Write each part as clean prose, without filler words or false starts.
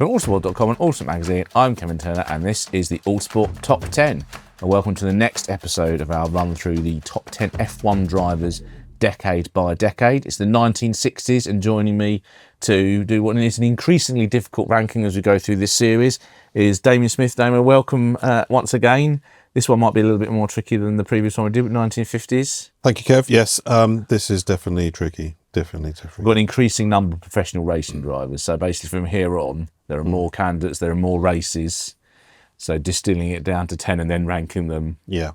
From Autosport.com and Autosport Magazine, I'm Kevin Turner, and this is the Autosport Top 10. And welcome to the next episode of our run through the top 10 F1 drivers decade by decade. It's the 1960s, and joining me to do what is an increasingly difficult ranking as we go through this series is Damien Smith. Damien, welcome once again. This one might be a little bit more tricky than the previous one we did with 1950s. Thank you, Kev. Yes, this is definitely tricky. Definitely. We've got an increasing number of professional racing drivers. So basically from here on, there are more candidates, there are more races. So distilling it down to 10 and then ranking them. Yeah,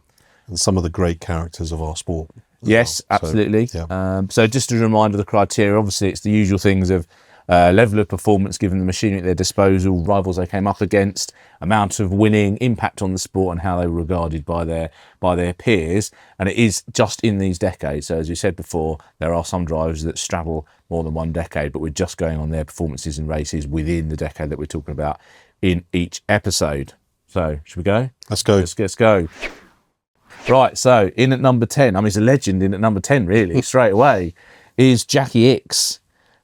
and some of the great characters of our sport. Yes, well. absolutely. So, yeah. So just as a reminder of the criteria, obviously it's the usual things of level of performance given the machinery at their disposal, rivals they came up against, amount of winning, impact on the sport, and how they were regarded by their peers. And it is just in these decades. So as we said before, there are some drivers that straddle more than one decade, but we're just going on their performances in races within the decade that we're talking about in each episode. So should we go? Let's go. Let's go. Right, so in at number 10, I mean, he's a legend in at number 10, really, straight away, is Jacky Ickx.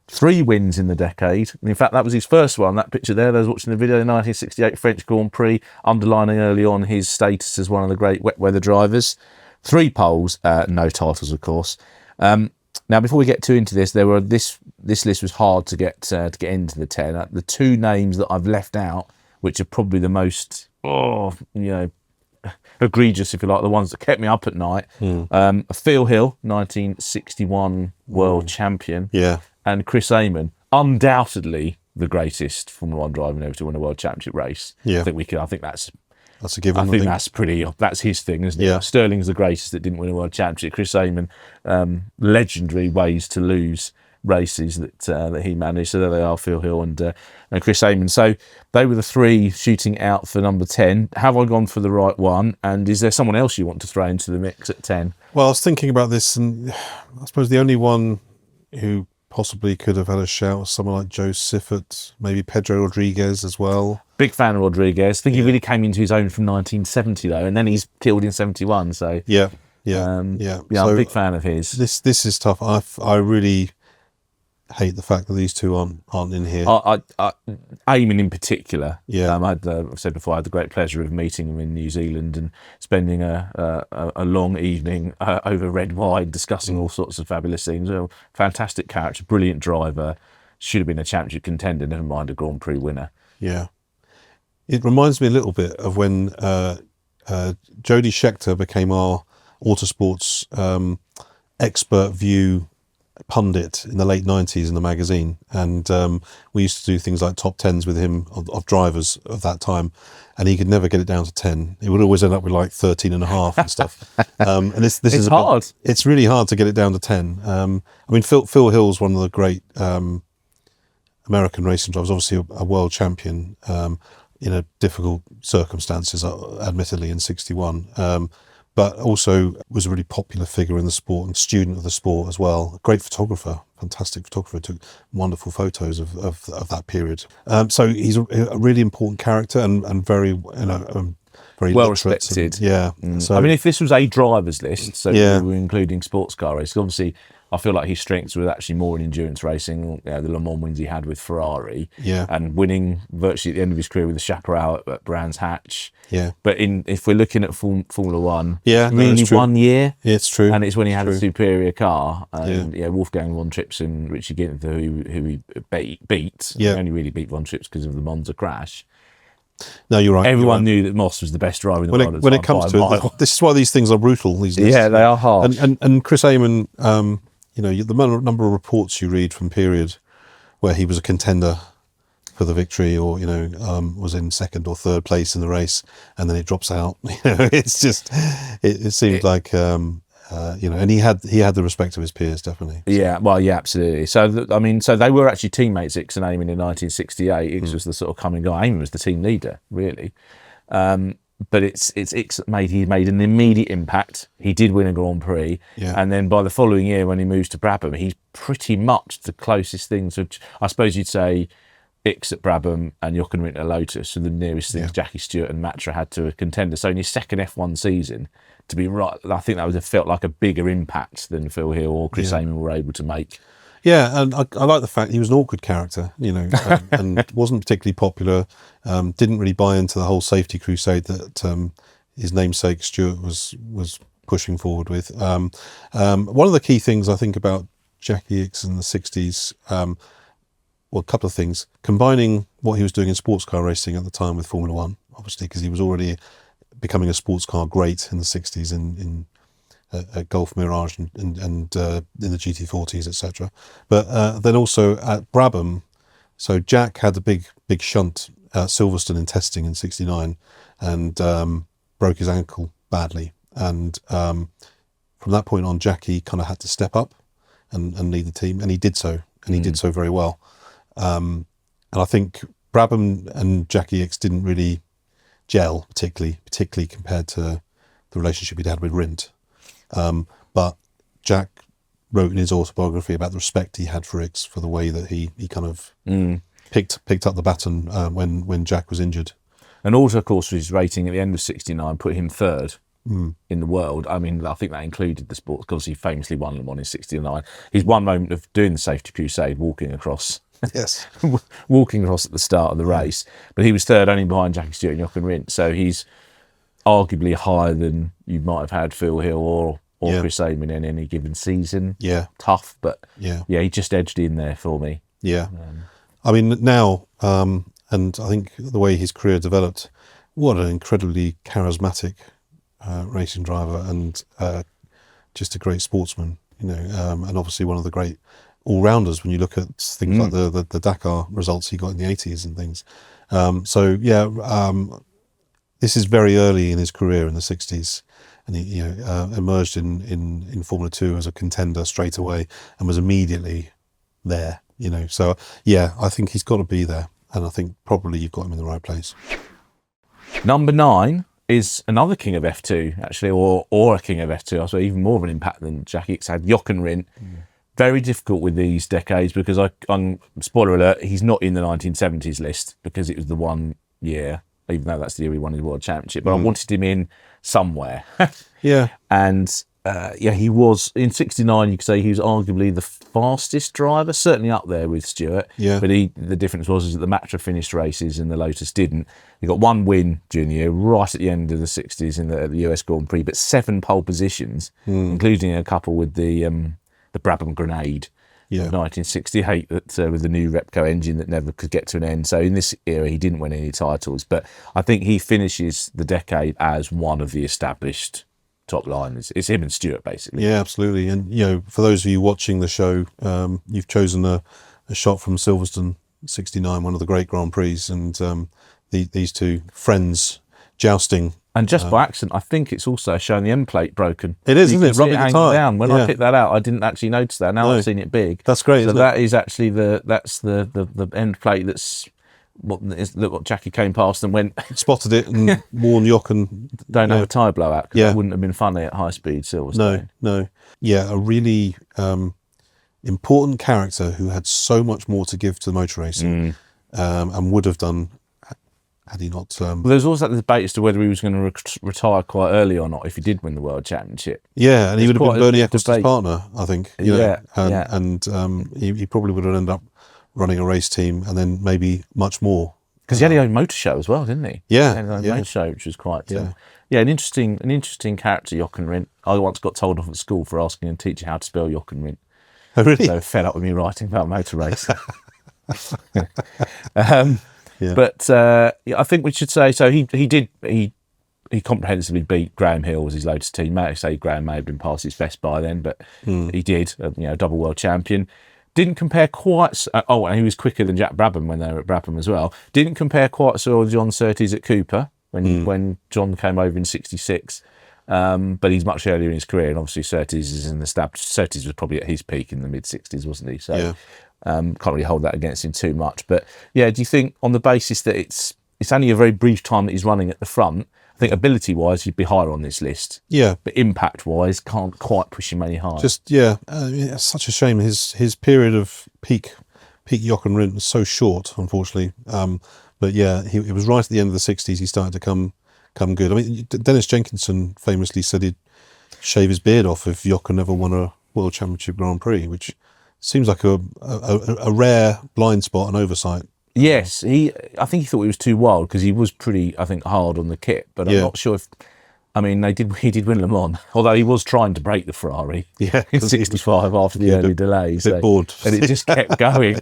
3 wins in the decade. And in fact, that was his first one. That picture there, those watching the video, the 1968 French Grand Prix, underlining early on his status as one of the great wet weather drivers. 3 poles, no titles, of course. Now, before we get too into this, this list was hard to get into the 10. The 2 names that I've left out, which are probably the most, egregious, if you like, the ones that kept me up at night. Phil Hill, 1961 world champion. Yeah. And Chris Amon, undoubtedly the greatest Formula 1 driver ever to win a world championship race. Yeah. I think that's a given. I think that's his thing, isn't it? Yeah. Sterling's the greatest that didn't win a world championship. Chris Amon, legendary ways to lose races that he managed. So there they are, Phil Hill and Chris Amon. So they were the 3 shooting out for number 10. Have I gone for the right one? And is there someone else you want to throw into the mix at 10? Well, I was thinking about this, and I suppose the only one who possibly could have had a shout was someone like Joe Siffert, maybe Pedro Rodriguez as well. Big fan of Rodriguez. I think he really came into his own from 1970 though, and then he's killed in 71. So yeah. I'm So a big fan of his. This is tough. I really hate the fact that these 2 aren't in here. Eamon in particular. Yeah. I've said before, I had the great pleasure of meeting him in New Zealand and spending a long evening over red wine discussing all sorts of fabulous things. Well, fantastic character, brilliant driver, should have been a championship contender, never mind a Grand Prix winner. Yeah. It reminds me a little bit of when Jody Scheckter became our Autosport's expert view pundit in the late 90s in the magazine, and we used to do things like top 10s with him of drivers of that time, and he could never get it down to 10. It would always end up with like 13 and a half and stuff. And this is hard. It's really hard to get it down to 10. I mean, Phil Hill's one of the great American racing drivers, obviously a world champion in a difficult circumstances, admittedly, in 61. But also was a really popular figure in the sport and student of the sport as well. A great photographer, fantastic photographer, took wonderful photos of that period. So he's a really important character and very, very well respected. So, I mean, if this was a driver's list, so we were including sports car races, obviously I feel like his strengths were actually more in endurance racing. The Le Mans wins he had with Ferrari, and winning virtually at the end of his career with the Chaparral at Brands Hatch. Yeah, but if we're looking at Formula 1, really 1 year. Yeah, it's true, and it's when he had a superior car. Wolfgang von Trips and Richie Ginther, who he beat. He only really beat von Trips because of the Monza crash. No, you're right. Everyone knew that Moss was the best driver in the world. When it comes to it, this is why these things are brutal. These lists. Yeah, they are hard. And Chris Amon, the number of reports you read from period where he was a contender for the victory, or was in 2nd or 3rd place in the race, and then it drops out. It's just it seemed like and he had the respect of his peers, definitely. Yeah, well, yeah, absolutely. So so they were actually teammates, Ickx and Amon, in 1968. Ickx was the sort of coming guy. Amon was the team leader, really. But it's Ickx that he made an immediate impact. He did win a Grand Prix, and then by the following year, when he moves to Brabham, he's pretty much the closest thing to, I suppose you'd say, Ickx at Brabham and Jochen Rindt at Lotus, so the nearest things Jacky, Stewart and Matra had to a contender. So in his 2nd F1 season, to be right, I think that would have felt like a bigger impact than Phil Hill or Chris Amon were able to make Yeah, and I like the fact he was an awkward character, and wasn't particularly popular. Didn't really buy into the whole safety crusade that his namesake Stewart was pushing forward with. One of the key things I think about Jacky Ickx in the 60s, well, a couple of things. Combining what he was doing in sports car racing at the time with Formula One, obviously, because he was already becoming a sports car great in the 60s in Golf Mirage and in the GT40s, etc. But then also at Brabham, so Jack had a big shunt at Silverstone in testing in '69 and broke his ankle badly. And from that point on, Jacky kind of had to step up and lead the team, and he did so, and he did so very well. And I think Brabham and Jacky Ickx didn't really gel particularly compared to the relationship he'd had with Rindt. But Jack wrote in his autobiography about the respect he had for Ickx for the way that he kind of picked up the baton when Jack was injured. And also, of course, his rating at the end of '69 put him third in the world. I mean, I think that included the sports, because he famously won Le Mans in '69. His one moment of doing the safety crusade, walking across at the start of the race. But he was third, only behind Jackie Stewart and Jochen Rindt. So he's arguably higher than you might have had Phil Hill or Chris Amon in any given season. Yeah. Tough, but he just edged in there for me. Yeah. I mean, now, and I think the way his career developed, what an incredibly charismatic racing driver, and just a great sportsman, and obviously one of the great all-rounders when you look at things like the Dakar results he got in the 80s and things. This is very early in his career in the 60s, and he emerged in Formula 2 as a contender straight away and was immediately there. So I think he's got to be there, and I think probably you've got him in the right place. Number 9 is another king of F2, actually, or a king of F2. I suppose even more of an impact than Jacky Ickx had. Jochen Rindt. Very difficult with these decades, because spoiler alert, he's not in the 1970s list because it was the one year, even though that's the year he won his world championship. But I wanted him in somewhere. And he was in '69. You could say he was arguably the fastest driver, certainly up there with Stewart. But the difference was that the Matra finished races and the Lotus didn't. He got one win during the year, right at the end of the '60s at the US Grand Prix, but 7 pole positions, including a couple with the Brabham Grenade of 1968 that with the new Repco engine that never could get to an end. So in this era, he didn't win any titles, but I think he finishes the decade as one of the established top liners. It's him and Stewart, basically. Yeah, absolutely. And for those of you watching the show, you've chosen a shot from Silverstone '69, one of the great Grand Prix, and these two friends jousting. And just by accident, I think it's also showing the end plate broken. It is, isn't it? Rubbing it hanging down. When I picked that out, I didn't actually notice that. Now I've seen it big. That's great. So that is actually the end plate. That's what Jacky came past and went spotted it and warned Jochen. Don't have a tyre blowout. That wouldn't have been funny at high speed Silverstone. No. Yeah, a really important character who had so much more to give to motor racing, and would have done. Had he not... There's also that debate as to whether he was going to retire quite early or not if he did win the World Championship. Yeah, and he would have been Bernie Ecclestone's partner, I think. And he probably would have ended up running a race team and then maybe much more. Because he had his own motor show as well, didn't he? Yeah. He had his own motor show, which was quite... an interesting character, Jochen Rindt. I once got told off at school for asking a teacher how to spell Jochen Rindt. Oh, really? So fed up with me writing about motor racing. But I think we should say, so he comprehensively beat Graham Hill as his Lotus teammate. I say Graham may have been past his best by then, but he did, double world champion. Didn't compare quite, and he was quicker than Jack Brabham when they were at Brabham as well. Didn't compare quite so well with John Surtees at Cooper when John came over in '66. But he's much earlier in his career, and obviously Surtees is an established. Surtees was probably at his peak in the mid-'60s, wasn't he? So can't really hold that against him too much. But do you think on the basis that it's only a very brief time that he's running at the front, I think ability-wise he'd be higher on this list. Yeah. But impact-wise, can't quite push him any higher. It's such a shame. His period of peak Jochen Rindt was so short, unfortunately. But it was right at the end of the '60s he started to come good. I mean, Dennis Jenkinson famously said he'd shave his beard off if Jochen never won a World Championship Grand Prix, which seems like a rare blind spot and oversight. Yes, I think he thought he was too wild because he was pretty, I think, hard on the kit. But I'm not sure if. I mean, he did win Le Mans, although he was trying to break the Ferrari in '65 after the early delay. A bit bored. And it just kept going.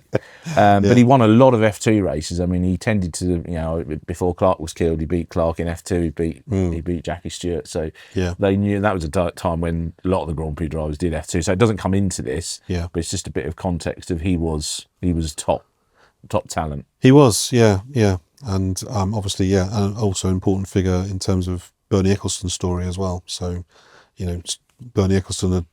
But he won a lot of F2 races. I mean, he tended to, before Clark was killed, he beat Clark in F2. He beat Jacky Stewart. So they knew that was a time when a lot of the Grand Prix drivers did F2. So it doesn't come into this. Yeah. But it's just a bit of context of he was top talent. He was, yeah. And obviously, and also an important figure in terms of Bernie Ecclestone's story as well. So, Bernie Ecclestone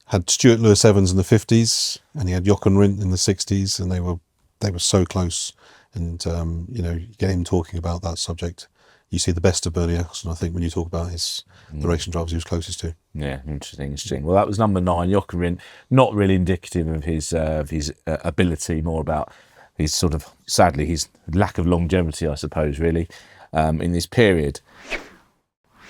had Stuart Lewis Evans in the 50s, and he had Jochen Rindt in the 60s, and they were so close. And you get him talking about that subject. You see the best of Bernie Ecclestone, I think, when you talk about the racing drivers he was closest to. Yeah, interesting. Well, that was number 9, Jochen Rindt. Not really indicative of his ability, more about his sort of, sadly, his lack of longevity, I suppose, really, in this period.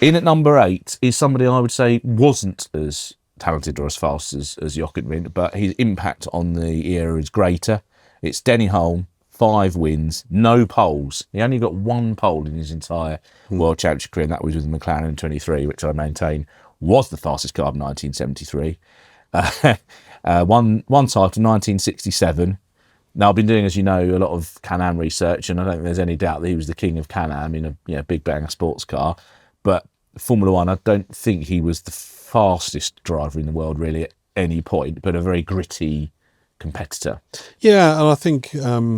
In at number 8 is somebody I would say wasn't as talented or as fast as Jochen Rindt, but his impact on the era is greater. It's Denny Hulme, 5 wins, no poles. He only got 1 pole in his entire World Championship career, and that was with the McLaren 23, which I maintain was the fastest car of 1973. One title in 1967. Now, I've been doing, as you know, a lot of Can-Am research, and I don't think there's any doubt that he was the king of Can-Am in a big bang sports car. But Formula One, I don't think he was the fastest driver in the world, really, at any point, but a very gritty competitor. Yeah, and I think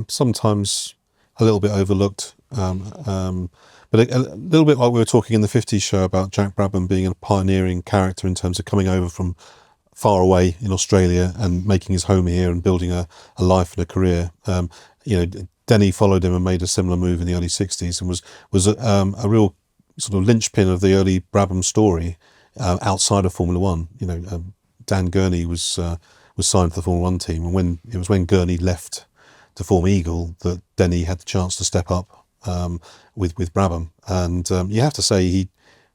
sometimes a little bit overlooked. But a little bit like we were talking in the 50s show about Jack Brabham being a pioneering character in terms of coming over from far away in Australia and making his home here and building a life and a career. Denny followed him and made a similar move in the early 60s and was a real sort of linchpin of the early Brabham story outside of Formula One. Dan Gurney was signed to the Formula One team, and when Gurney left to form Eagle, that Denny had the chance to step up with Brabham, and you have to say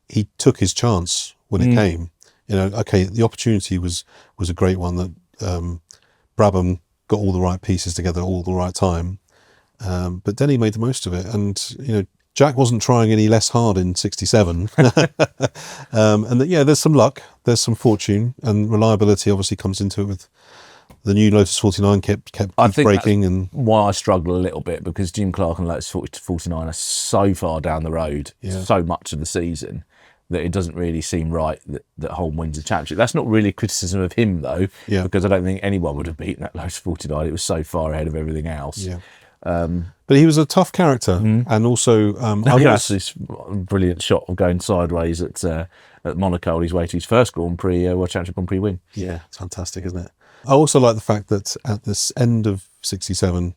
he took his chance when it came. The opportunity was a great one that Brabham got all the right pieces together all the right time, but Denny made the most of it, and Jack wasn't trying any less hard in '67, and there's some luck, there's some fortune, and reliability obviously comes into it with the new Lotus 49 kept breaking. And why I struggle a little bit, because Jim Clark and Lotus 49 are so far down the road, so much of the season, that it doesn't really seem right that Hulme wins the championship. That's not really a criticism of him, though, because I don't think anyone would have beaten that Lotus 49. It was so far ahead of everything else. But he was a tough character, and also that's this brilliant shot of going sideways at Monaco on his way to his first Grand Prix World Championship Grand Prix win. Yeah, it's fantastic, isn't it? I also like the fact that at this end of '67,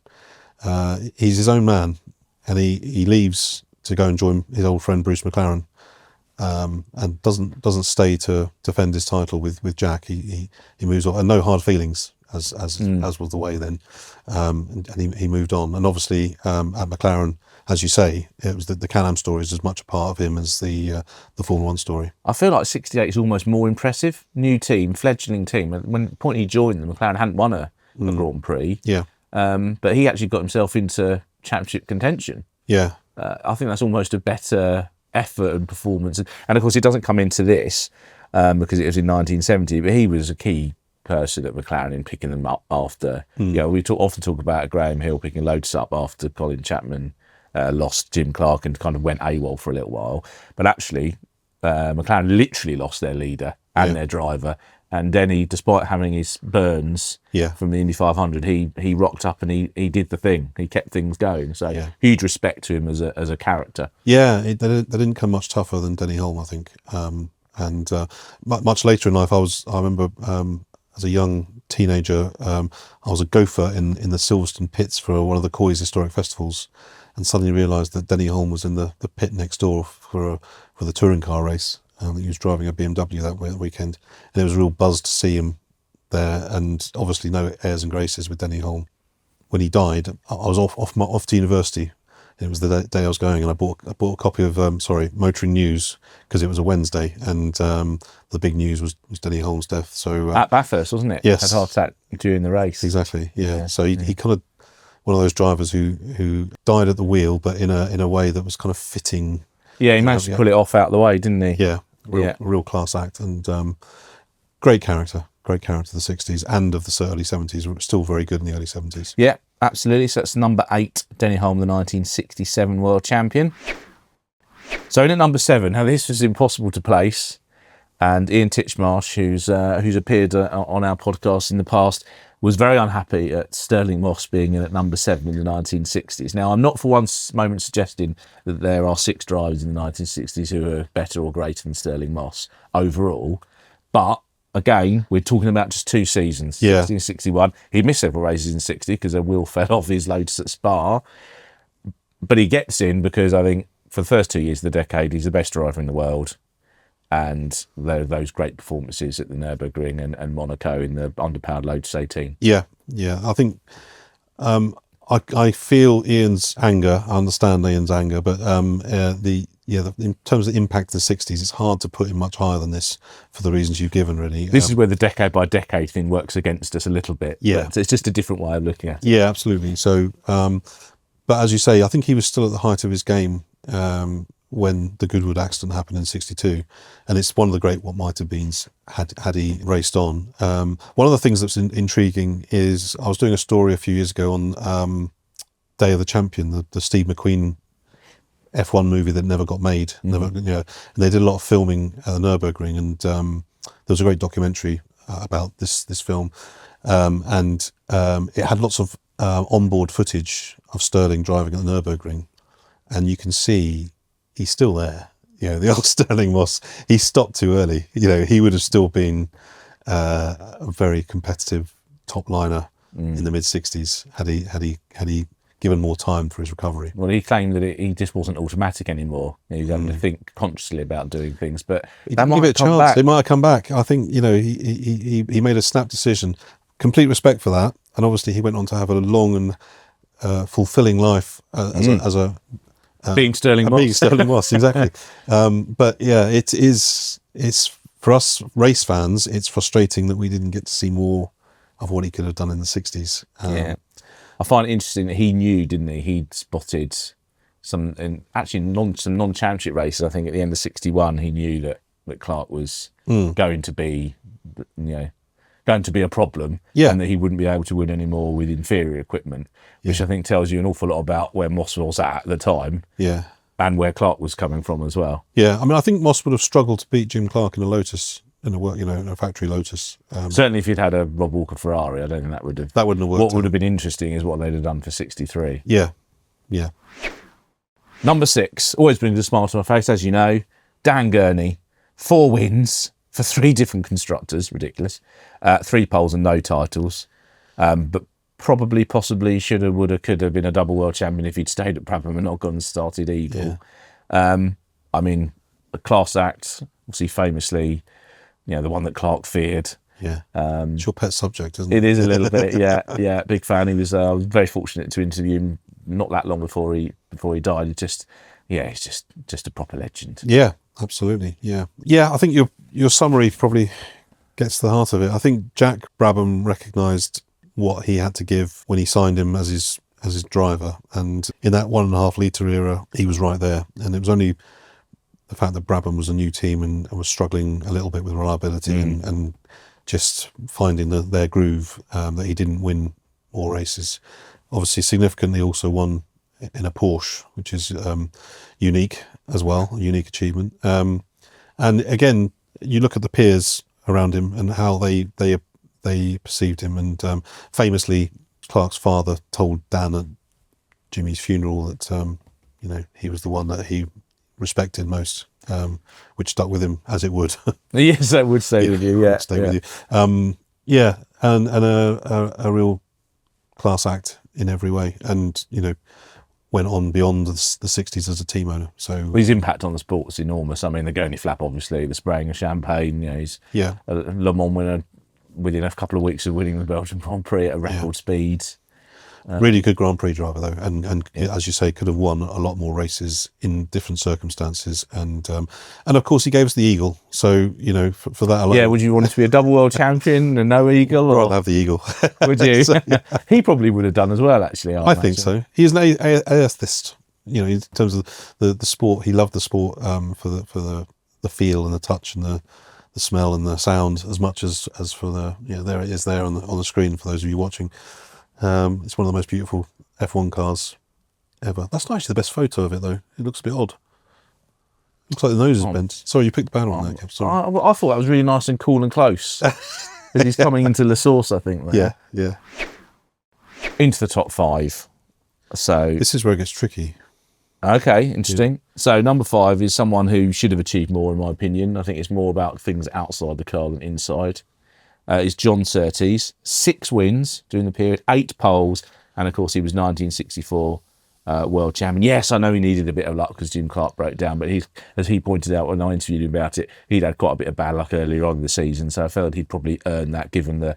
he's his own man, and he leaves to go and join his old friend Bruce McLaren, and doesn't stay to defend his title with Jack. He moves on, and no hard feelings. As was the way then, and he moved on. And obviously at McLaren, as you say, it was the Can-Am story is as much a part of him as the Formula One story. I feel like '68 is almost more impressive. New team, fledgling team. When the point he joined them, McLaren hadn't won a Grand Prix. Yeah, but he actually got himself into championship contention. Yeah, I think that's almost a better effort and performance. And of course, it doesn't come into this because it was in 1970. But he was a key person at McLaren in picking them up after. We often talk about Graham Hill picking Lotus up after Colin Chapman lost Jim Clark and kind of went AWOL for a little while. But actually, McLaren literally lost their leader and their driver. And Denny, despite having his burns from the Indy 500, he rocked up and he did the thing. He kept things going. So huge respect to him as a character. Yeah, they didn't come much tougher than Denny Hulme, I think. And much later in life, I remember as a young teenager, I was a gopher in the Silverstone pits for one of the Coy's historic festivals, and suddenly realised that Denny Hulme was in the pit next door for the touring car race. He was driving a BMW that weekend, and it was a real buzz to see him there. And obviously, no airs and graces with Denny Hulme. When he died, I was off to university It was the day I was going, and I bought a copy of Motoring News, because it was a Wednesday, and the big news was Denny Hulme's death. So At Bathurst, wasn't it? Yes. Had a heart attack during the race. Exactly. Yeah. So he kind of one of those drivers who died at the wheel, but in a way that was kind of fitting. Yeah, he managed to pull it off out of the way, didn't he? Yeah. Real class act, and great character. Great character of the 60s and of the early 70s. Still very good in the early 70s. Yeah, absolutely. So that's number 8, Denny Hulme, the 1967 world champion. So in at number 7, now this was impossible to place, and Ian Titchmarsh, who's appeared on our podcast in the past, was very unhappy at Stirling Moss being in at number 7 in the 1960s. Now, I'm not for one moment suggesting that there are 6 drivers in the 1960s who are better or greater than Stirling Moss overall, but again, we're talking about just 2 seasons, 60 and 61. He missed several races in 60 because a wheel fell off his Lotus at Spa. But he gets in because I think for the first 2 years of the decade, he's the best driver in the world. And those great performances at the Nürburgring and Monaco in the underpowered Lotus 18. Yeah. I think I feel Ian's anger. I understand Ian's anger, but in terms of the impact of the 60s, it's hard to put him much higher than this for the reasons you've given, really. This is where the decade by decade thing works against us a little bit. Yeah. It's just a different way of looking at it. Yeah, absolutely. So, but as you say, I think he was still at the height of his game when the Goodwood accident happened in 62. And it's one of the great what might have beens had he raced on. One of the things that's intriguing is I was doing a story a few years ago on Day of the Champion, the Steve McQueen F1 movie that never got made. And they did a lot of filming at the Nürburgring, and there was a great documentary about this film, and it had lots of onboard footage of Stirling driving at the Nürburgring, and you can see he's still there. The old Stirling Moss, he stopped too early. He would have still been a very competitive top liner in the mid 60s had he given more time for his recovery. Well, he claimed that he just wasn't automatic anymore. He was having to think consciously about doing things, but that might give it a chance. Back. It might have come back. I think he made a snap decision. Complete respect for that, and obviously he went on to have a long and fulfilling life as a being Stirling Moss. Being Stirling Moss, exactly. But yeah, it's for us race fans, it's frustrating that we didn't get to see more of what he could have done in the 60s. Yeah. I find it interesting that he knew, didn't he? He'd spotted some non-championship races. I think at the end of 61, he knew that Clark was going to be, a problem, and that he wouldn't be able to win anymore with inferior equipment, which I think tells you an awful lot about where Moss was at the time, and where Clark was coming from as well. Yeah, I mean, I think Moss would have struggled to beat Jim Clark in a Lotus. In a factory Lotus. Certainly, if you'd had a Rob Walker Ferrari, I don't think that wouldn't have worked. What would have been interesting is what they'd have done for 63. Yeah. Number 6, always brings a smile to my face, as you know. Dan Gurney, 4 wins for 3 different constructors, ridiculous. 3 poles and no titles, but possibly should have, would have, could have been a double world champion if he'd stayed at Brabham and not gone and started Eagle. Yeah. I mean, a class act, obviously famously. The one that Clark feared. Yeah, it's your pet subject, isn't it? It is a little bit, yeah. Big fan. He was. I was very fortunate to interview him not that long before he died. He's just a proper legend. Yeah, absolutely. Yeah. I think your summary probably gets to the heart of it. I think Jack Brabham recognised what he had to give when he signed him as his driver, and in that 1.5 litre era, he was right there. And it was only the fact that Brabham was a new team and was struggling a little bit with reliability and just finding their groove that he didn't win more races. Obviously, significantly also won in a Porsche, which is unique as well, a unique achievement. And again, you look at the peers around him and how they perceived him. And famously, Clark's father told Dan at Jimmy's funeral that he was the one that he respected most, which stuck with him as it would. Yes, that would stay with you. Yeah, stay with you. And a real class act in every way, and went on beyond the 60s as a team owner. So his impact on the sport was enormous. I mean, the Gurney flap, obviously, the spraying of champagne. He's a Le Mans winner within a couple of weeks of winning the Belgian Grand Prix at a record speed. Really good Grand Prix driver though, and as you say, could have won a lot more races in different circumstances, and of course he gave us the eagle. So for that alone, Would you want it to be a double world champion and no eagle? I'd rather have the eagle. Would you? So, He probably would have done as well. Actually, I think so. He's an atheist. In terms of the sport, he loved the sport for the feel and the touch and the smell and the sound as much as for the there it is there on the screen for those of you watching. It's one of the most beautiful F1 cars ever. That's not actually the best photo of it though. It looks a bit odd. Looks like the nose is bent. Sorry, you picked the banner on that, Kev. Sorry. I thought that was really nice and cool and close. As he's coming into La Source, I think. There. Yeah. Into the top 5. So this is where it gets tricky. Okay, interesting. Yeah. So number 5 is someone who should have achieved more, in my opinion. I think it's more about things outside the car than inside. Is John Surtees. 6 wins during the period, 8 poles, and of course he was 1964 world champion. Yes, I know he needed a bit of luck because Jim Clark broke down, but as he pointed out when I interviewed him about it, he'd had quite a bit of bad luck earlier on in the season, so I felt he'd probably earned that given the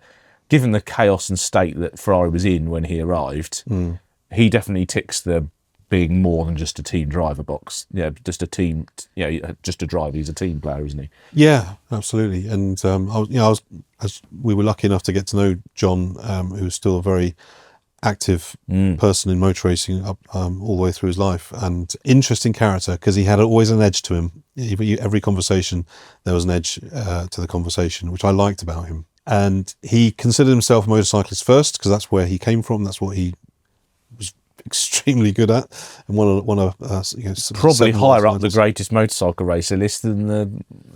chaos and state that Ferrari was in when he arrived. He definitely ticks the being more than just a team driver box. Just a team, just a driver. He's a team player, isn't he? Yeah, absolutely. And I was, as we were lucky enough to get to know John, who's still a very active person in motor racing up all the way through his life, and interesting character because he had always an edge to him. Every conversation, there was an edge to the conversation, which I liked about him. And he considered himself a motorcyclist first because that's where he came from. That's what he was extremely good at, and one of probably higher up the greatest motorcycle racer list than the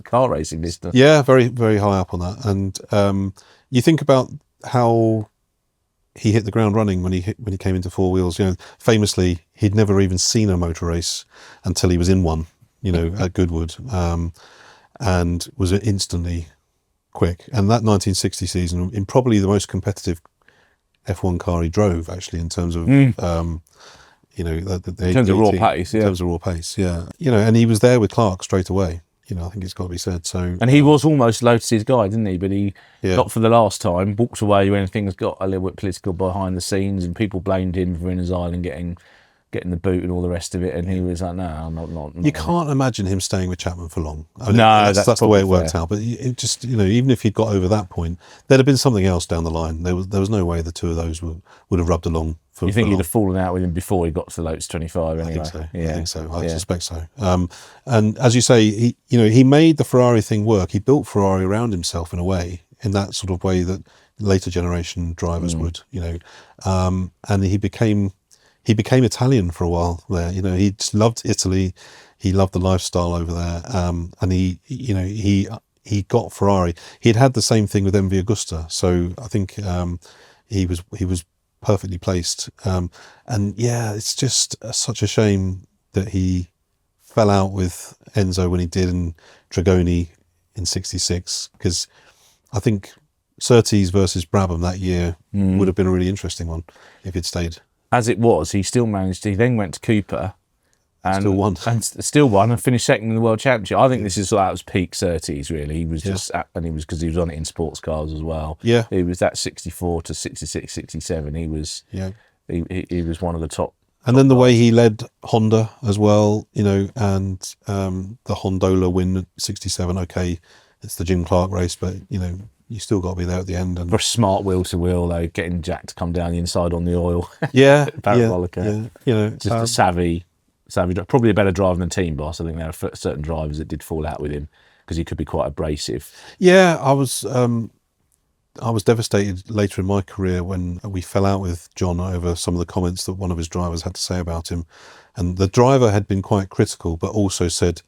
car racing list. Yeah, very very high up on that. And you think about how he hit the ground running when he came into four wheels. Famously, he'd never even seen a motor race until he was in one. At Goodwood, and was instantly quick. And that 1960 season, in probably the most competitive F1 car he drove, actually, in terms of in terms of raw pace, in terms of raw pace, and he was there with Clark straight away. I think it's got to be said. So, and he was almost Lotus's guy, didn't he? But he got for the last time, walked away when things got a little bit political behind the scenes, and people blamed him for in his island getting the boot and all the rest of it, and he was like, "No, I'm not." You can't imagine him staying with Chapman for long. That's the way it worked out. But it just, even if he'd got over that point, there'd have been something else down the line. There was no way the two of those would have rubbed along. You think he'd have fallen out with him before he got to the Lotus 25? Anyway, I think so. Yeah. I think so. I suspect so. And as you say, he made the Ferrari thing work. He built Ferrari around himself in a way, in that sort of way that later generation drivers would. And he became Italian for a while there. He just loved Italy. He loved the lifestyle over there. And he got Ferrari. He'd had the same thing with MV Agusta. So I think he was perfectly placed. And it's just such a shame that he fell out with Enzo when he did, in Dragoni in '66, because I think Surtees versus Brabham that year would have been a really interesting one if he'd stayed. As it was, he still managed. He then went to Cooper, and still won, and finished second in the World Championship. I think that was peak Surtees. Really, he was because he was on it in sports cars as well. Yeah, he was that 64 to 66, 67. He was he was one of the top. And then the way he led Honda as well, and the Hondola win at 67. Okay, it's the Jim Clark race, but you still got to be there at the end. And for a smart wheel to wheel, though, getting Jack to come down the inside on the oil. Parabolica. Just a savvy driver. Probably a better driver than Team Boss. I think there are certain drivers that did fall out with him because he could be quite abrasive. Yeah, I was devastated later in my career when we fell out with John over some of the comments that one of his drivers had to say about him. And the driver had been quite critical, but also said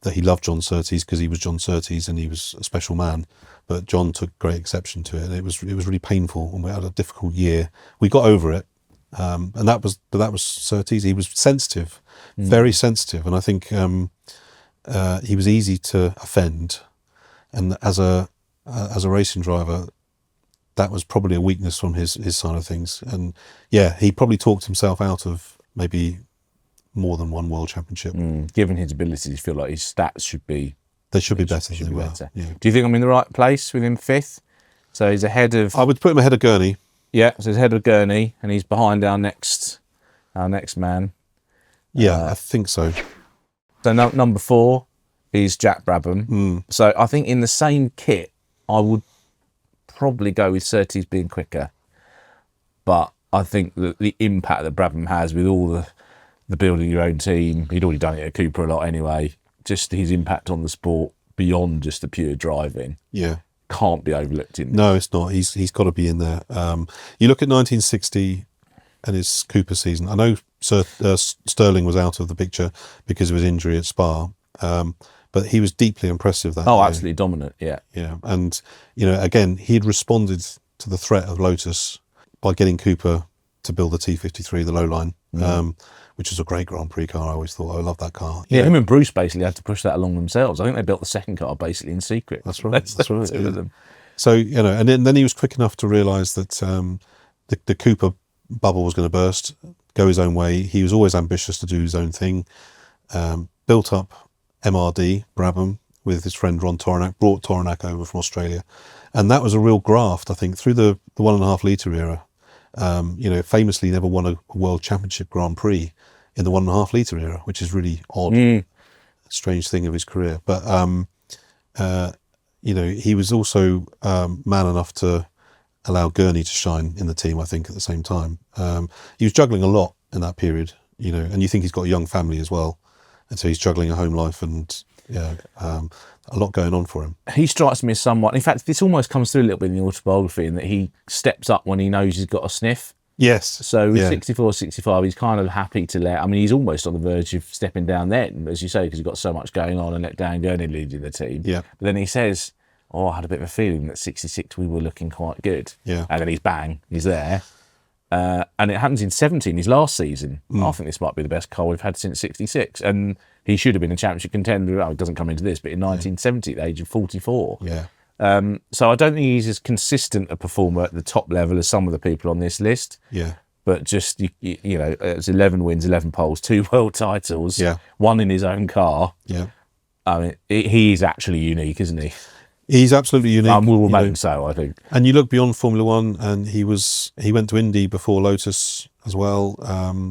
that he loved John Surtees because he was John Surtees and he was a special man. But John took great exception to it. And it was really painful, and we had a difficult year. We got over it, and that was Surtees. He was sensitive, very sensitive, and I think he was easy to offend. And as a racing driver, that was probably a weakness from his side of things. And he probably talked himself out of maybe more than one world championship. Given his abilities, you feel like his stats should be. They should be better. Yeah. Do you think I'm in the right place with him fifth? So he's ahead of. I would put him ahead of Gurney. Yeah, so he's ahead of Gurney, and he's behind our next man. Yeah, I think so. So number 4 is Jack Brabham. So I think in the same kit, I would probably go with Surtees being quicker. But I think that the impact that Brabham has with all the building your own team, he'd already done it at Cooper a lot anyway, just his impact on the sport beyond just the pure driving. Yeah. Can't be overlooked in this. No, it's not. He's got to be in there. You look at 1960 and his Cooper season. I know Stirling was out of the picture because of his injury at Spa, but he was deeply impressive that year. Absolutely dominant, yeah. Yeah, and, again, he had responded to the threat of Lotus by getting Cooper to build the T53, the low line, which is a great Grand Prix car. I always thought, I love that car. Yeah, him and Bruce basically had to push that along themselves. I think they built the second car basically in secret. That's right. That's right. Two of them. So, and then he was quick enough to realise that the Cooper bubble was going to burst, go his own way. He was always ambitious to do his own thing. Built up MRD, Brabham, with his friend Ron Tornak, brought Tornak over from Australia. And that was a real graft, I think, through the 1.5 litre era. Famously never won a World Championship Grand Prix in the 1.5 litre era, which is really odd, strange thing of his career. But, he was also man enough to allow Gurney to shine in the team, I think, at the same time. He was juggling a lot in that period, and you think he's got a young family as well. And so he's juggling a home life and, a lot going on for him. He strikes me as someone, in fact, this almost comes through a little bit in the autobiography, in that he steps up when he knows he's got a sniff. Yes. So with 64, 65, he's kind of happy to he's almost on the verge of stepping down then, as you say, because he's got so much going on and let Dan Gurney leading the team. Yeah. But then he says, I had a bit of a feeling that 66 we were looking quite good. Yeah. And then he's there. And it happens in 17, his last season. I think this might be the best car we've had since 66. And he should have been a championship contender. It doesn't come into this, but in 1970, at the age of 44. Yeah. So I don't think he's as consistent a performer at the top level as some of the people on this list. Yeah. But just, it's 11 wins, 11 poles, 2 world titles, one in his own car. Yeah. I mean, he is actually unique, isn't he? He's absolutely unique. Will remain so, I think. And you look beyond Formula One, and he went to Indy before Lotus as well,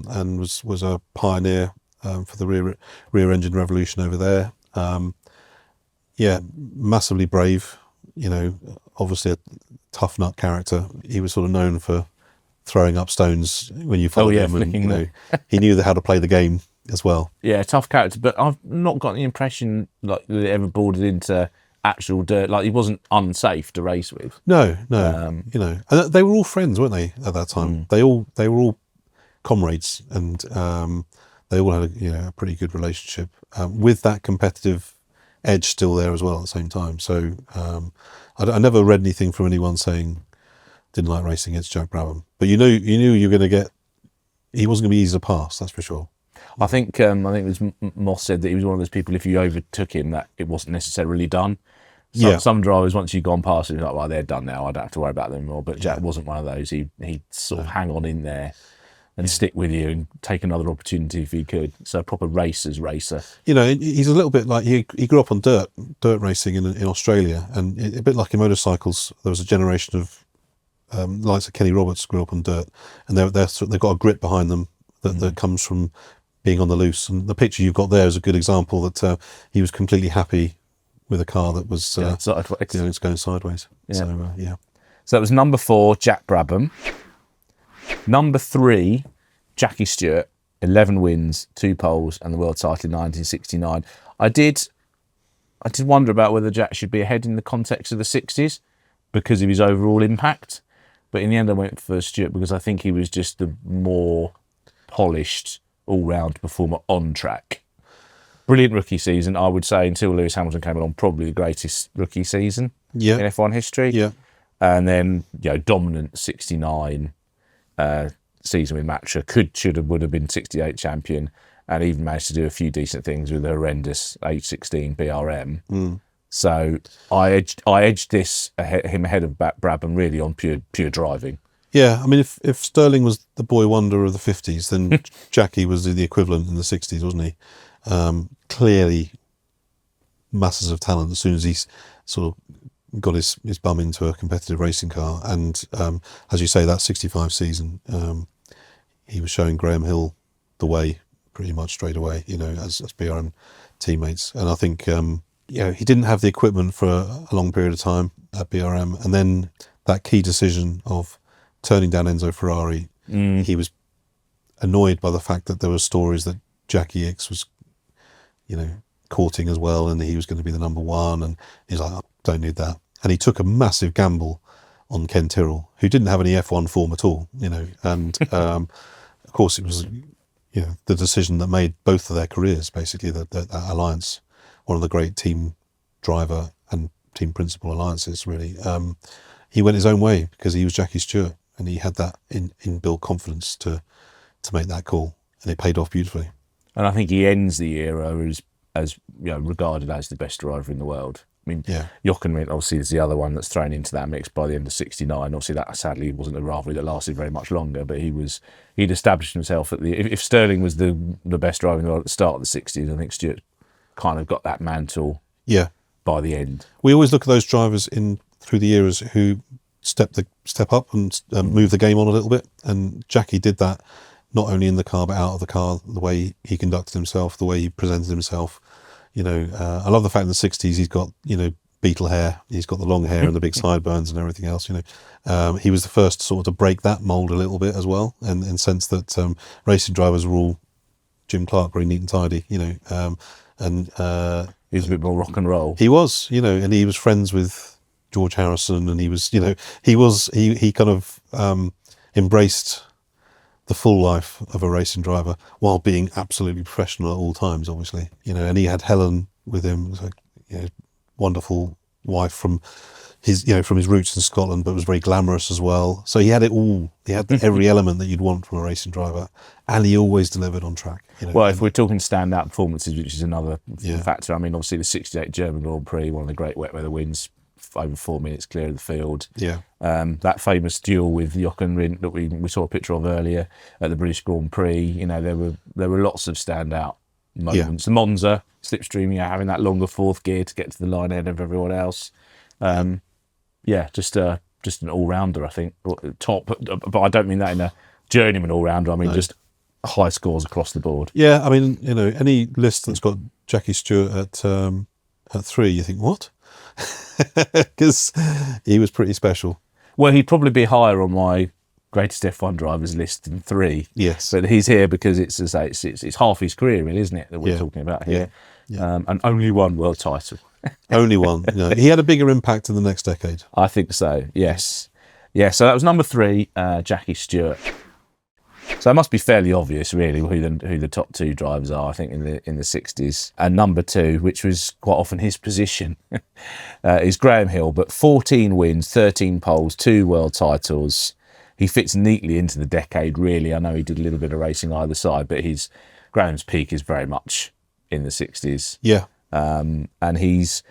and was a pioneer for the rear engine revolution over there. Massively brave. Obviously a tough nut character. He was sort of known for throwing up stones when you followed him, and he knew how to play the game as well. Yeah, tough character, but I've not got the impression that it ever bordered into actual dirt. Like, he wasn't unsafe to race with. No. And they were all friends, weren't they, at that time? They were all comrades, and they all had a pretty good relationship with that competitive edge still there as well at the same time. So I never read anything from anyone saying didn't like racing against Jack Brabham, but you knew you were going to get. He wasn't going to be easy to pass, that's for sure. I think it was Moss said that he was one of those people, if you overtook him, that it wasn't necessarily done. Some drivers, once you've gone past it, you're like, well, they're done now, I don't have to worry about them anymore. But Jack wasn't one of those. He'd sort of hang on in there and stick with you and take another opportunity if he could. So a proper racer. He's a little bit like, he grew up on dirt racing in Australia, and a bit like in motorcycles, there was a generation of likes of Kenny Roberts grew up on dirt, and they've got a grit behind them that comes from being on the loose. And the picture you've got there is a good example that he was completely happy with a car that was sideways. It's going sideways. Yeah. So it was number 4, Jack Brabham. Number 3, Jacky Stewart, 11 wins, 2 poles, and the world title in 1969. I did wonder about whether Jack should be ahead in the context of the 60s because of his overall impact. But in the end, I went for Stewart because I think he was just the more polished, all-round performer on track. Brilliant rookie season, I would say, until Lewis Hamilton came along, probably the greatest rookie season in F1 history. Yeah. And then, dominant 69 season with Matra, would have been 68 champion, and even managed to do a few decent things with a horrendous H16 BRM. So I edged him ahead of Brabham really on pure driving. Yeah, I mean, if Stirling was the boy wonder of the 50s, then Jacky was the equivalent in the 60s, wasn't he? Clearly masses of talent as soon as he sort of got his bum into a competitive racing car. And as you say, that 65 season, he was showing Graham Hill the way pretty much straight away, as BRM teammates. And I think, he didn't have the equipment for a long period of time at BRM. And then that key decision of turning down Enzo Ferrari, he was annoyed by the fact that there were stories that Jacky Ickx was, courting as well, and he was going to be the number one. And he's like, I don't need that. And he took a massive gamble on Ken Tyrrell, who didn't have any F1 form at all, and of course it was, the decision that made both of their careers, basically, that alliance, one of the great team driver and team principal alliances, really. He went his own way because he was Jackie Stewart, and he had that inbuilt confidence to make that call, and it paid off beautifully. And I think he ends the era as regarded as the best driver in the world. I mean, Jochen Rindt obviously is the other one that's thrown into that mix by the end of '69. Obviously, that sadly wasn't a rivalry that lasted very much longer, but he'd established himself at if Stirling was the best driver in the world at the start of the '60s, I think Stewart kind of got that mantle. Yeah. By the end, we always look at those drivers through the eras who step up and move the game on a little bit, and Jacky did that. Not only in the car, but out of the car, the way he conducted himself, the way he presented himself. I love the fact in the 60s he's got, beetle hair. He's got the long hair and the big sideburns and everything else. He was the first sort of to break that mould a little bit as well, and in the sense that racing drivers were all Jim Clark, very neat and tidy. He was a bit more rock and roll. He was, and he was friends with George Harrison, and he was, he kind of embraced the full life of a racing driver while being absolutely professional at all times, obviously, and he had Helen with him, wonderful wife from his roots in Scotland, but was very glamorous as well. So he had it all. He had every element that you'd want from a racing driver, and he always delivered on track. Well, if we're talking standout performances, which is another factor, I mean, obviously the '68 German Grand Prix, one of the great wet weather wins, over 4 minutes clear of the field. That famous duel with Jochen Rindt that we saw a picture of earlier at the British Grand Prix. there were lots of standout moments. The Monza slipstream, having that longer fourth gear to get to the line ahead of everyone else. Just an all-rounder, I think. Top, but I don't mean that in a journeyman all-rounder. I mean just high scores across the board. Yeah, I mean, any list that's got Jackie Stewart at 3, you think, what? Because he was pretty special. Well, he'd probably be higher on my greatest F1 drivers list than 3. Yes, but he's here because it's half his career, really, isn't it, that we're talking about here? And only one world title. Only one. He had a bigger impact in the next decade. I think so. Yes. So that was number 3, Jackie Stewart. So it must be fairly obvious, really, who the top 2 drivers are, I think, in the 60s. And number 2, which was quite often his position, is Graham Hill. But 14 wins, 13 poles, 2 world titles. He fits neatly into the decade, really. I know he did a little bit of racing either side, but Graham's peak is very much in the 60s. Yeah. And he's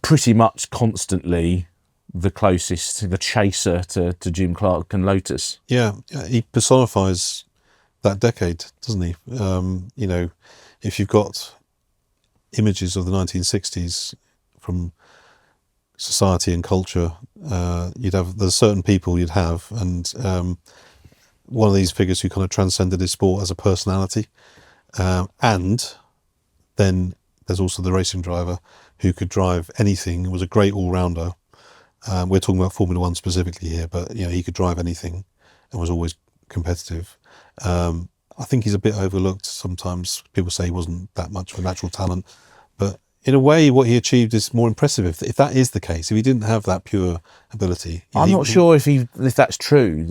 pretty much constantly the closest, the chaser to Jim Clark and Lotus. Yeah, he personifies that decade, doesn't he? If you've got images of the 1960s from society and culture, there's certain people you'd have, and one of these figures who kind of transcended his sport as a personality, and then there's also the racing driver who could drive anything, was a great all-rounder. We're talking about Formula One specifically here, but he could drive anything and was always competitive. I think he's a bit overlooked sometimes. People say he wasn't that much of a natural talent, but in a way, what he achieved is more impressive. If that is the case, if he didn't have that pure ability, I'm not sure if that's true.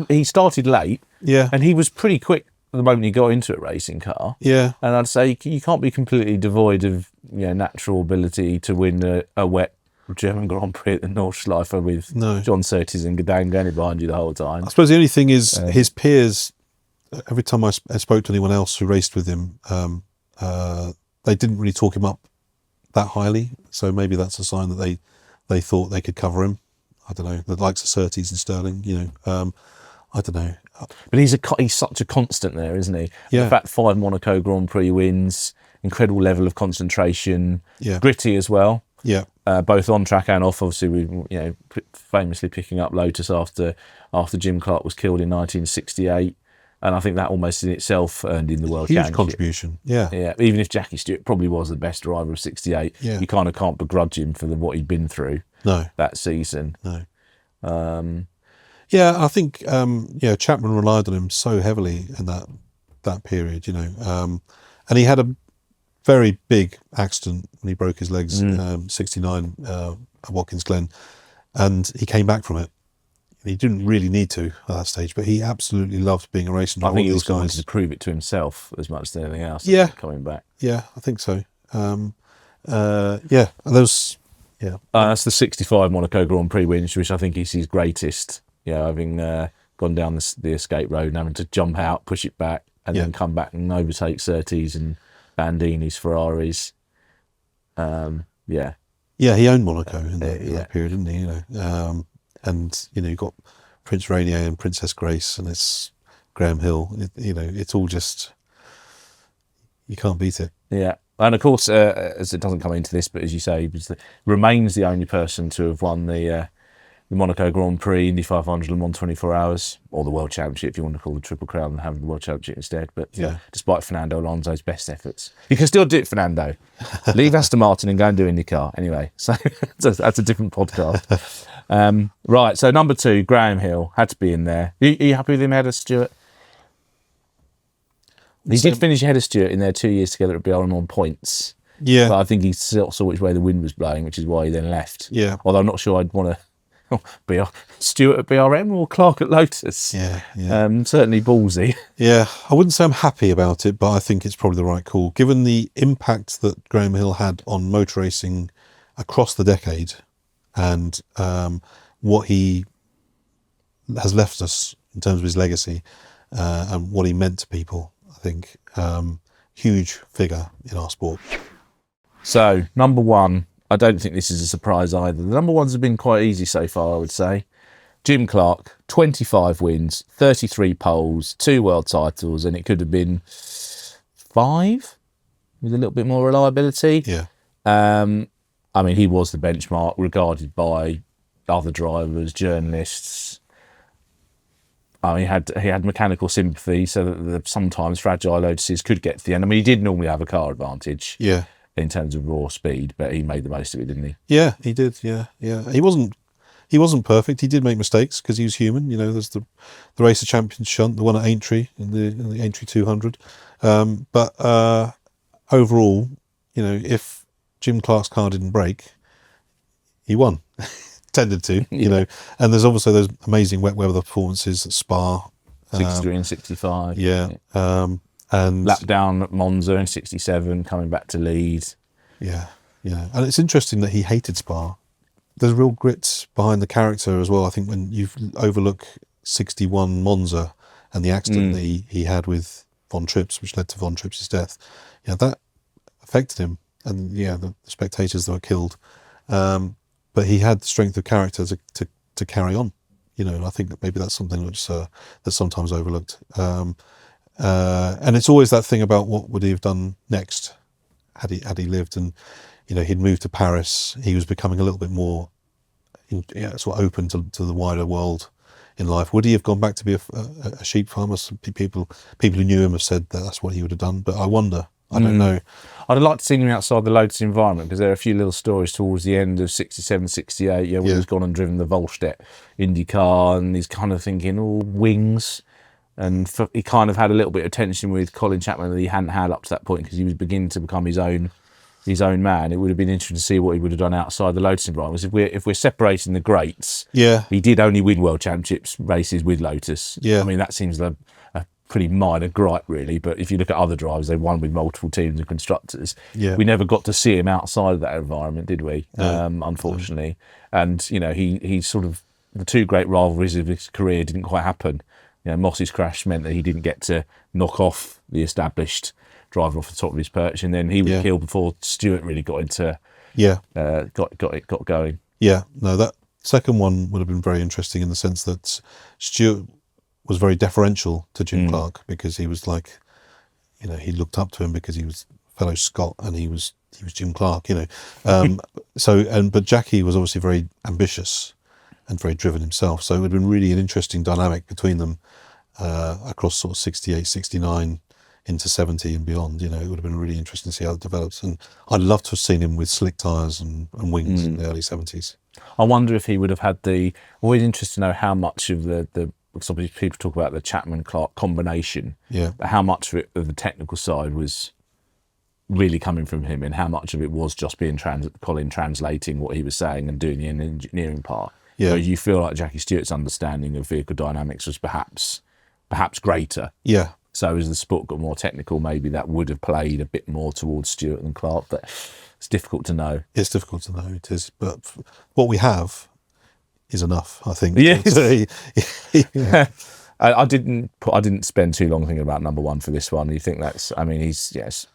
He started late, and he was pretty quick the moment he got into a racing car. Yeah, and I'd say you can't be completely devoid of natural ability to win a wet German Grand Prix at the Nordschleife with John Surtees and Gurney behind you the whole time. I suppose the only thing is his peers. Every time I spoke to anyone else who raced with him, they didn't really talk him up that highly. So maybe that's a sign that they thought they could cover him. I don't know. The likes of Surtees and Stirling, I don't know. But he's such a constant there, isn't he? Yeah. The fact 5 Monaco Grand Prix wins, incredible level of concentration, gritty as well. Yeah. both on track and off. Obviously, famously picking up Lotus after Jim Clark was killed in 1968, and I think that almost in itself earned him the world Huge championship. contribution. Yeah. Even if Jacky Stewart probably was the best driver of '68, you kind of can't begrudge him for what he'd been through. That season. No. I think Chapman relied on him so heavily in that period. And he had a very big accident when he broke his legs in '69 at Watkins Glen, and he came back from it. He didn't really need to at that stage, but he absolutely loved being a racing driver. I think he also wanted to prove it to himself as much as anything else. Coming back. Yeah, I think so. Those. Yeah, that's the '65 Monaco Grand Prix win, which I think is his greatest. Having gone down the escape road and having to jump out, push it back, and then come back and overtake Surtees and Bandini's Ferraris. He owned Monaco in that period, didn't he? And you got Prince Rainier and Princess Grace, and it's Graham Hill. It's all just, you can't beat it. Yeah, and of course, as it doesn't come into this, but as you say, he remains the only person to have won the Monaco Grand Prix, Indy 500 and 124 hours, or the World Championship, if you want to call the Triple Crown and have the World Championship instead. But despite Fernando Alonso's best efforts, you can still do it, Fernando. Leave Aston Martin and go and do IndyCar anyway. So that's a different podcast. Right, so number 2, Graham Hill had to be in there. Are you happy with him ahead of Stewart? He did finish ahead of Stewart in their 2 years together at BRM on points. Yeah, but I think he saw which way the wind was blowing, which is why he then left. Yeah, although I'm not sure I'd want to. Stewart at BRM or Clark at Lotus? Yeah. Certainly ballsy. Yeah, I wouldn't say I'm happy about it, but I think it's probably the right call. Given the impact that Graham Hill had on motor racing across the decade and what he has left us in terms of his legacy and what he meant to people, I think huge figure in our sport. So, number 1, I don't think this is a surprise either. The number 1s have been quite easy so far, I would say. Jim Clark, 25 wins, 33 poles, 2 world titles, and it could have been 5 with a little bit more reliability. Yeah. He was the benchmark, regarded by other drivers, journalists. He had mechanical sympathy, so that sometimes fragile Lotuses could get to the end. He did normally have a car advantage. Yeah. In terms of raw speed, but he made the most of it, didn't he? Yeah, he did. Yeah. He wasn't perfect. He did make mistakes because he was human. There's the Race of Champions shunt, the one at Aintree in the Aintree 200. But overall, if Jim Clark's car didn't break, he won. Tended to, And there's obviously those amazing wet weather performances at Spa, 63 and 65. Yeah. And lap down at Monza in 67, coming back to lead. Yeah. And it's interesting that he hated Spa. There's real grit behind the character as well. I think when you overlook 61 Monza and the accident that he had with Von Trips, which led to Von Trips' death, that affected him. And the spectators that were killed. But he had the strength of character to carry on. I think that maybe that's something which that's sometimes overlooked. And it's always that thing about what would he have done next had he lived, and he'd moved to Paris. He was becoming a little bit more sort of open to the wider world in life. Would he have gone back to be a sheep farmer? Some people who knew him have said that that's what he would have done, but I wonder. I don't know. I'd like to see him outside the Lotus environment, because there are a few little stories towards the end of 67, 68, where he's gone and driven the Volstedt Indy car, and he's kind of thinking, wings. And he kind of had a little bit of tension with Colin Chapman that he hadn't had up to that point, because he was beginning to become his own man. It would have been interesting to see what he would have done outside the Lotus environment. If we're separating the greats, he did only win World Championships races with Lotus. Yeah. That seems a pretty minor gripe, really. But if you look at other drivers, they won with multiple teams and constructors. Yeah. We never got to see him outside of that environment, did we? No. Unfortunately. No. And he sort of, the 2 great rivalries of his career didn't quite happen. Moss's crash meant that he didn't get to knock off the established driver off the top of his perch, and then he was killed before Stewart really got into got going. Yeah, no, that second one would have been very interesting in the sense that Stewart was very deferential to Jim Clark, because he was like, he looked up to him because he was fellow Scot, and he was Jim Clark, you know. But Jacky was obviously very ambitious and very driven himself. So it would have been really an interesting dynamic between them across sort of 68, 69 into 70 and beyond. You know, it would have been really interesting to see how it develops. And I'd love to have seen him with slick tyres and wings in the early 70s. I wonder if he would have had always interested to know how much of the because obviously people talk about the Chapman-Clark combination, but how much of the technical side was really coming from him and how much of it was just being Colin translating what he was saying and doing the engineering part. Yeah. So you feel like Jackie Stewart's understanding of vehicle dynamics was perhaps greater. Yeah. So as the sport got more technical, maybe that would have played a bit more towards Stewart than Clark, but it's difficult to know. It's difficult to know, it is. But what we have is enough, I think. Yes. Yeah. I didn't spend too long thinking about number one for this one. You think that's, I mean, he's, yes,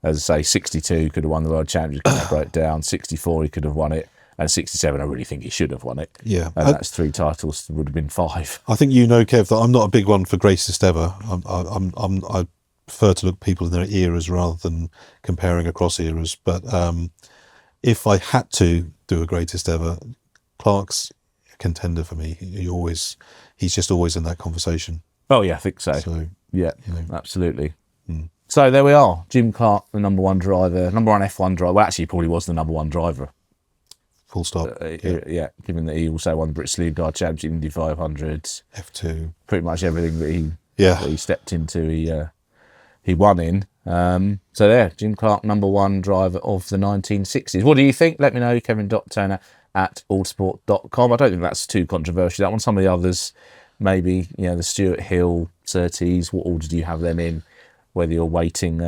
as I say, 62 could have won the World Championship, I broke down. 64 he could have won it. And 67, I really think he should have won it. Yeah. And that's 3 titles, would have been 5. I think you know, Kev, that I'm not a big one for greatest ever. I prefer to look at people in their eras rather than comparing across eras. But if I had to do a greatest ever, Clark's a contender for me. He's just always in that conversation. Oh yeah, I think so. Yeah, you know. Absolutely. So there we are. Jim Clark, the number one driver, number one F1 driver. Well, actually, he probably was the number one driver. Full stop. Yeah, given that he also won the British League Guard Championship, Indy 500, F2, pretty much everything that he stepped into, he won in. So there, Jim Clark, number one driver of the 1960s. What do you think? Let me know, Kevin.Turner at autosport.com. I don't think that's too controversial, that one. Some of the others, maybe, you know, the Stewart, Hill, Surtees, what order do you have them in? Whether you're weighting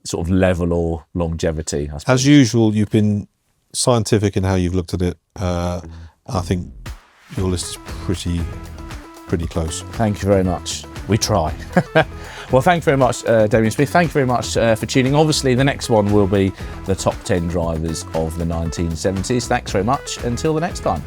sort of level or longevity, I suppose. As usual, you've been scientific in how you've looked at it. I think your list is pretty close. Thank you very much. We try. Well, thank you very much, Damien Smith. Thank you very much for tuning. Obviously, the next one will be the top 10 drivers of the 1970s. Thanks very much. Until the next time.